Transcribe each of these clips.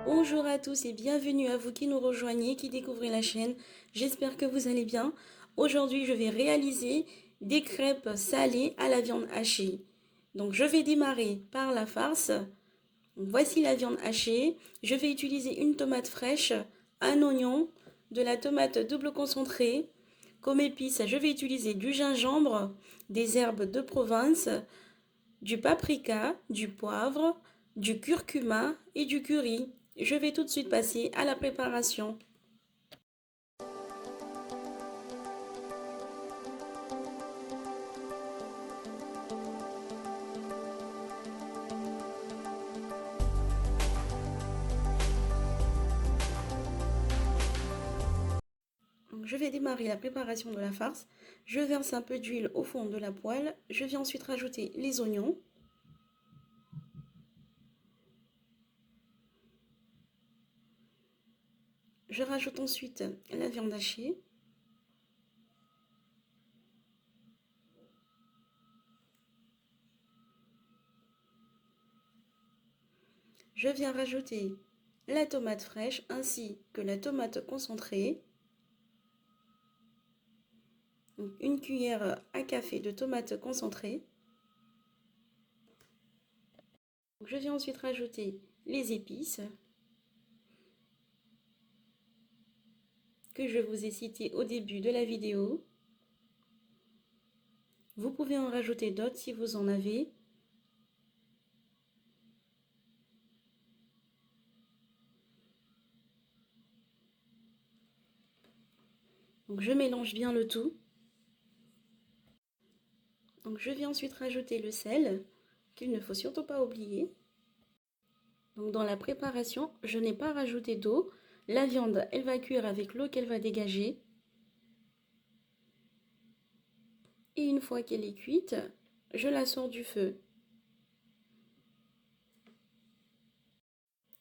Bonjour à tous et bienvenue à vous qui nous rejoignez, qui découvrez la chaîne. J'espère que vous allez bien. Aujourd'hui, je vais réaliser des crêpes salées à la viande hachée. Donc, je vais démarrer par la farce. Voici la viande hachée. Je vais utiliser une tomate fraîche, un oignon, de la tomate double concentrée. Comme épices, je vais utiliser du gingembre, des herbes de Provence, du paprika, du poivre, du curcuma et du curry. Je vais tout de suite passer à la préparation. Donc, je vais démarrer la préparation de la farce. Je verse un peu d'huile au fond de la poêle. Je vais ensuite rajouter les oignons. Je rajoute ensuite la viande hachée. Je viens rajouter la tomate fraîche ainsi que la tomate concentrée. Donc, une cuillère à café de tomate concentrée. Je viens ensuite rajouter les épices que je vous ai citées au début de la vidéo. Vous pouvez en rajouter d'autres si vous en avez. Donc je mélange bien le tout. Donc je vais ensuite rajouter le sel, qu'il ne faut surtout pas oublier. Donc dans la préparation, je n'ai pas rajouté d'eau. La viande, elle va cuire avec l'eau qu'elle va dégager. Et une fois qu'elle est cuite, je la sors du feu.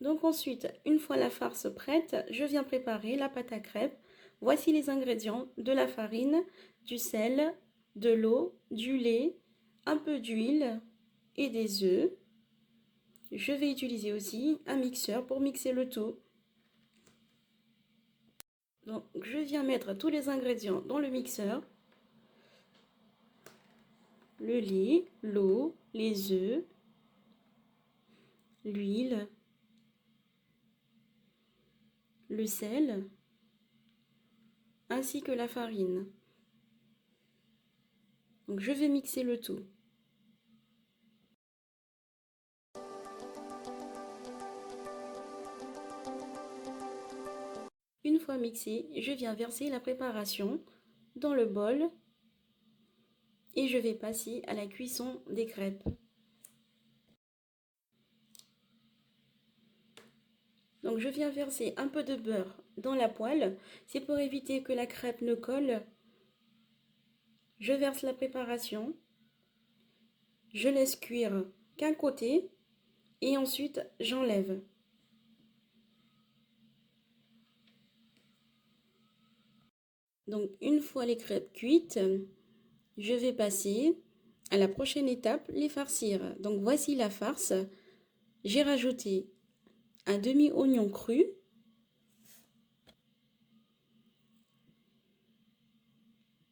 Donc ensuite, une fois la farce prête, je viens préparer la pâte à crêpes. Voici les ingrédients: de la farine, du sel, de l'eau, du lait, un peu d'huile et des œufs. Je vais utiliser aussi un mixeur pour mixer le tout. Donc je viens mettre tous les ingrédients dans le mixeur. Le lait, l'eau, les œufs, l'huile, le sel, ainsi que la farine. Donc je vais mixer le tout. Une fois mixé, je viens verser la préparation dans le bol et je vais passer à la cuisson des crêpes. Donc je viens verser un peu de beurre dans la poêle, c'est pour éviter que la crêpe ne colle. Je verse la préparation, je laisse cuire qu'un côté et ensuite j'enlève. Donc une fois les crêpes cuites, je vais passer à la prochaine étape, les farcir. Donc voici la farce. J'ai rajouté un demi-oignon cru.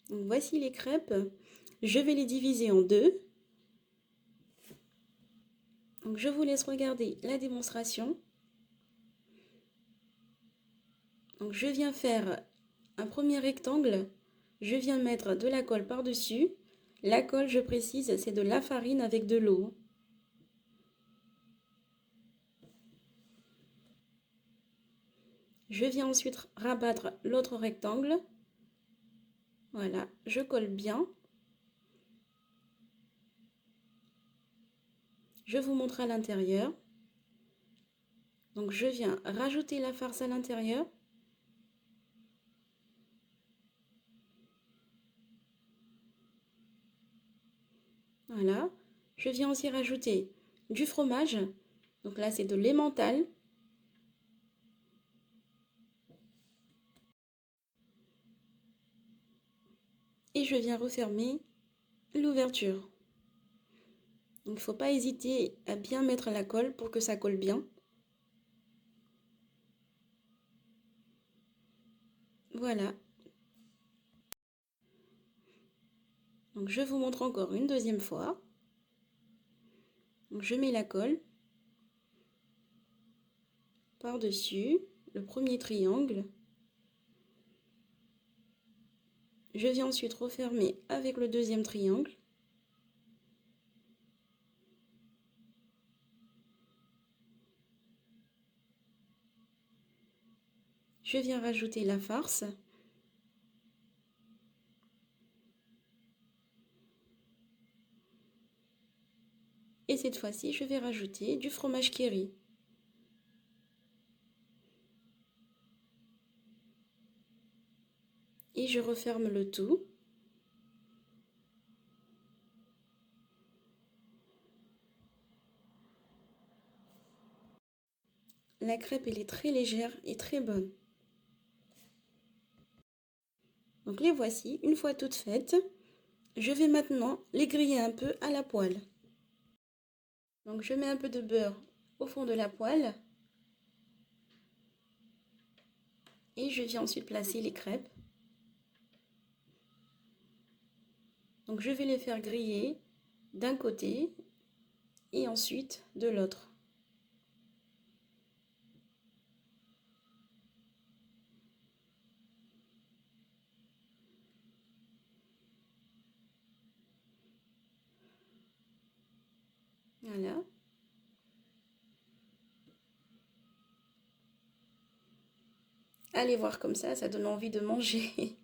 Donc voici les crêpes. Je vais les diviser en deux. Donc je vous laisse regarder la démonstration. Donc je viens faire un premier rectangle. Je viens mettre de la colle par-dessus. La colle, je précise, c'est de la farine avec de l'eau. Je viens ensuite rabattre l'autre rectangle. Voilà, je colle bien. Je vous montre à l'intérieur. Donc je viens rajouter la farce à l'intérieur. Voilà. Je viens aussi rajouter du fromage. Donc là, c'est de l'emmental. Et je viens refermer l'ouverture. Donc il ne faut pas hésiter à bien mettre la colle pour que ça colle bien. Voilà. Donc je vous montre encore une deuxième fois. Donc je mets la colle par-dessus le premier triangle. Je viens ensuite refermer avec le deuxième triangle. Je viens rajouter la farce. Et cette fois-ci, je vais rajouter du fromage Kéri. Et je referme le tout. La crêpe, elle est très légère et très bonne. Donc les voici, une fois toutes faites. Je vais maintenant les griller un peu à la poêle. Donc je mets un peu de beurre au fond de la poêle. Et je viens ensuite placer les crêpes. Donc je vais les faire griller d'un côté et ensuite de l'autre. Voilà. Allez voir comme ça donne envie de manger.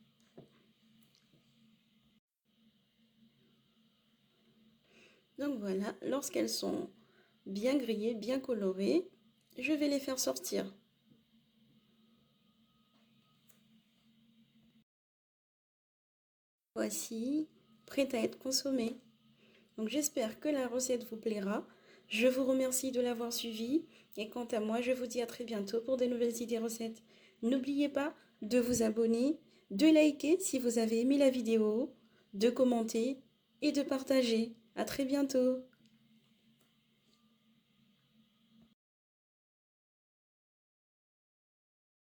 Donc voilà, lorsqu'elles sont bien grillées, bien colorées, je vais les faire sortir. Voici, prête à être consommée. Donc j'espère que la recette vous plaira. Je vous remercie de l'avoir suivie. Et quant à moi, je vous dis à très bientôt pour de nouvelles idées recettes. N'oubliez pas de vous abonner, de liker si vous avez aimé la vidéo, de commenter et de partager. À très bientôt.